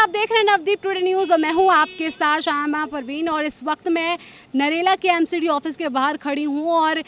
आप देख रहे हैं नवदीप टुडे न्यूज़ और मैं हूं आपके साथ शामा परवीन। और इस वक्त मैं नरेला के एमसीडी ऑफिस के बाहर खड़ी हूं और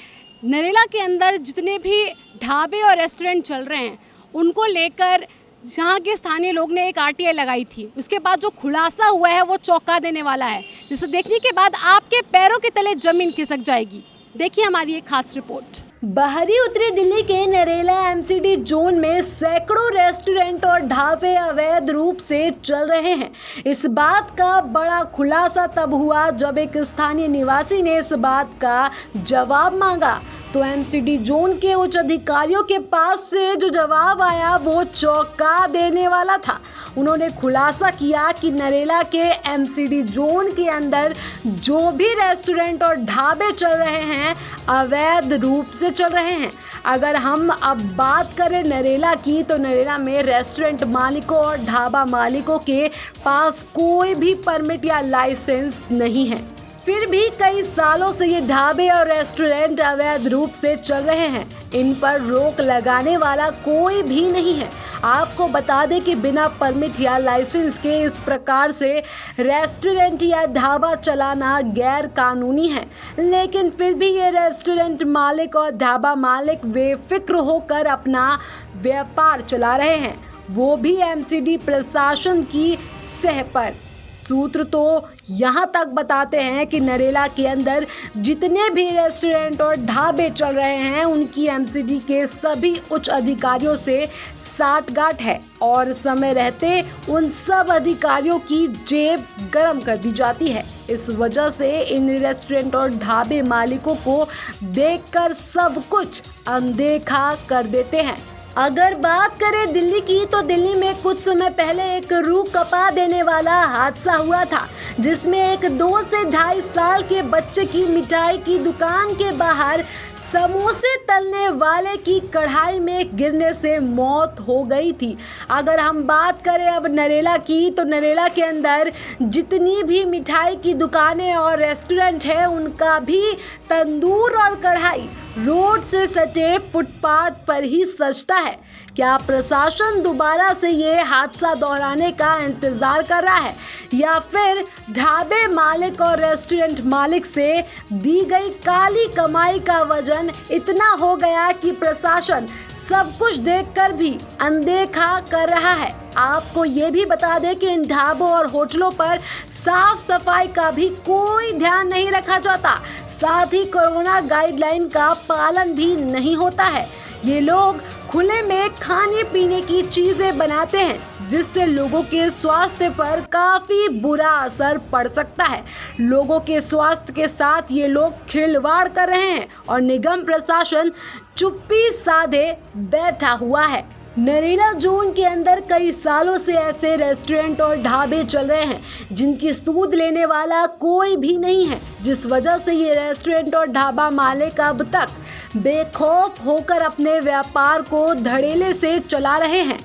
नरेला के अंदर जितने भी ढाबे और रेस्टोरेंट चल रहे हैं उनको लेकर यहाँ के स्थानीय लोग ने एक आरटीआई लगाई थी। उसके बाद जो खुलासा हुआ है वो चौंका देने वाला है, जिसे देखने के बाद आपके पैरों के तले जमीन खिसक जाएगी। देखिए हमारी एक खास रिपोर्ट। बाहरी उत्तरी दिल्ली के नरेला एमसीडी जोन में सैकड़ों रेस्टोरेंट और ढाबे अवैध रूप से चल रहे हैं। इस बात का बड़ा खुलासा तब हुआ जब एक स्थानीय निवासी ने इस बात का जवाब मांगा, तो एमसीडी जोन के उच्च अधिकारियों के पास से जो जवाब आया वो चौंका देने वाला था। उन्होंने खुलासा किया कि नरेला के एमसीडी जोन के अंदर जो भी रेस्टोरेंट और ढाबे चल रहे हैं अवैध रूप से चल रहे हैं। अगर हम अब बात करें नरेला की, तो नरेला में रेस्टोरेंट मालिकों और ढाबा मालिकों के पास कोई भी परमिट या लाइसेंस नहीं है। फिर भी कई सालों से ये ढाबे और रेस्टोरेंट अवैध रूप से चल रहे हैं। इन पर रोक लगाने वाला कोई भी नहीं है। आपको बता दें कि बिना परमिट या लाइसेंस के इस प्रकार से रेस्टोरेंट या ढाबा चलाना गैर कानूनी है, लेकिन फिर भी ये रेस्टोरेंट मालिक और ढाबा मालिक बेफिक्र होकर अपना व्यापार चला रहे हैं, वो भी एमसीडी प्रशासन की सह पर। सूत्र तो यहाँ तक बताते हैं कि नरेला के अंदर जितने भी रेस्टोरेंट और ढाबे चल रहे हैं उनकी एमसीडी के सभी उच्च अधिकारियों से साठगांठ है और समय रहते उन सब अधिकारियों की जेब गरम कर दी जाती है। इस वजह से इन रेस्टोरेंट और ढाबे मालिकों को देखकर सब कुछ अनदेखा कर देते हैं। अगर बात करें दिल्ली की, तो दिल्ली में कुछ समय पहले एक रूह कपा देने वाला हादसा हुआ था, जिसमें एक 2 से 2.5 साल के बच्चे की मिठाई की दुकान के बाहर समोसे तलने वाले की कढ़ाई में गिरने से मौत हो गई थी। अगर हम बात करें अब नरेला की, तो नरेला के अंदर जितनी भी मिठाई की दुकानें और रेस्टोरेंट है उनका भी तंदूर और कढ़ाई रोड से सटे फुटपाथ पर ही सजता है। क्या प्रशासन दोबारा से ये हादसा दोहराने का इंतजार कर रहा है, या फिर ढाबे मालिक और रेस्टोरेंट मालिक से दी गई काली कमाई का वजन इतना हो गया कि प्रशासन सब कुछ देखकर भी अनदेखा कर रहा है? आपको ये भी बता दें कि इन ढाबों और होटलों पर साफ सफाई का भी कोई ध्यान नहीं रखा जाता, साथ ही कोरोना गाइडलाइन का पालन भी नहीं होता है। ये लोग खुले में खाने पीने की चीजें बनाते हैं, जिससे लोगों के स्वास्थ्य पर काफी बुरा असर पड़ सकता है। लोगों के स्वास्थ्य के साथ ये लोग खिलवाड़ कर रहे हैं और निगम प्रशासन चुप्पी साधे बैठा हुआ है। नरेला जोन के अंदर कई सालों से ऐसे रेस्टोरेंट और ढाबे चल रहे हैं जिनकी सूद लेने वाला कोई भी नहीं है, जिस वजह से ये रेस्टोरेंट और ढाबा मालिक अब तक बेखौफ होकर अपने व्यापार को धड़ेले से चला रहे हैं।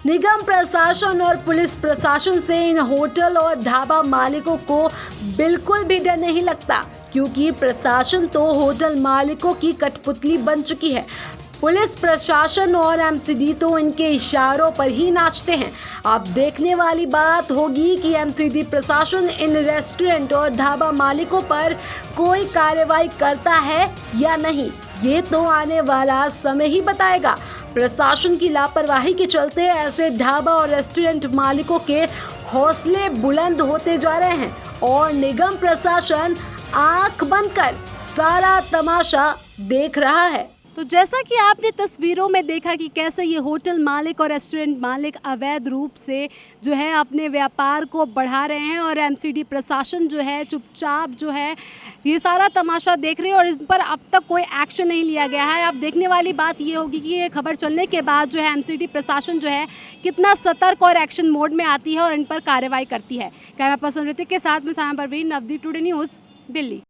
निगम प्रशासन और पुलिस प्रशासन से इन होटल और ढाबा मालिकों को बिल्कुल भी डर नहीं लगता, क्योंकि प्रशासन तो होटल मालिकों की कठपुतली बन चुकी है। पुलिस प्रशासन और एमसीडी तो इनके इशारों पर ही नाचते हैं। अब देखने वाली बात होगी कि एमसीडी प्रशासन इन रेस्टोरेंट और ढाबा मालिकों पर कोई कार्रवाई करता है या नहीं, ये तो आने वाला समय ही बताएगा। प्रशासन की लापरवाही के चलते ऐसे ढाबा और रेस्टोरेंट मालिकों के हौसले बुलंद होते जा रहे हैं और निगम प्रशासन आंख बंद कर सारा तमाशा देख रहा है। तो जैसा कि आपने तस्वीरों में देखा कि कैसे ये होटल मालिक और रेस्टोरेंट मालिक अवैध रूप से जो है अपने व्यापार को बढ़ा रहे हैं और एमसीडी प्रशासन जो है चुपचाप जो है ये सारा तमाशा देख रहे हैं और इस पर अब तक कोई एक्शन नहीं लिया गया है। अब देखने वाली बात ये होगी कि ये खबर चलने के बाद जो है एमसीडी प्रशासन जो है कितना सतर्क और एक्शन मोड में आती है और इन पर कार्रवाई करती है। कैमरा पर्सन ऋतिक के साथ में शामा परवीन, नवदीप टुडे न्यूज़, दिल्ली।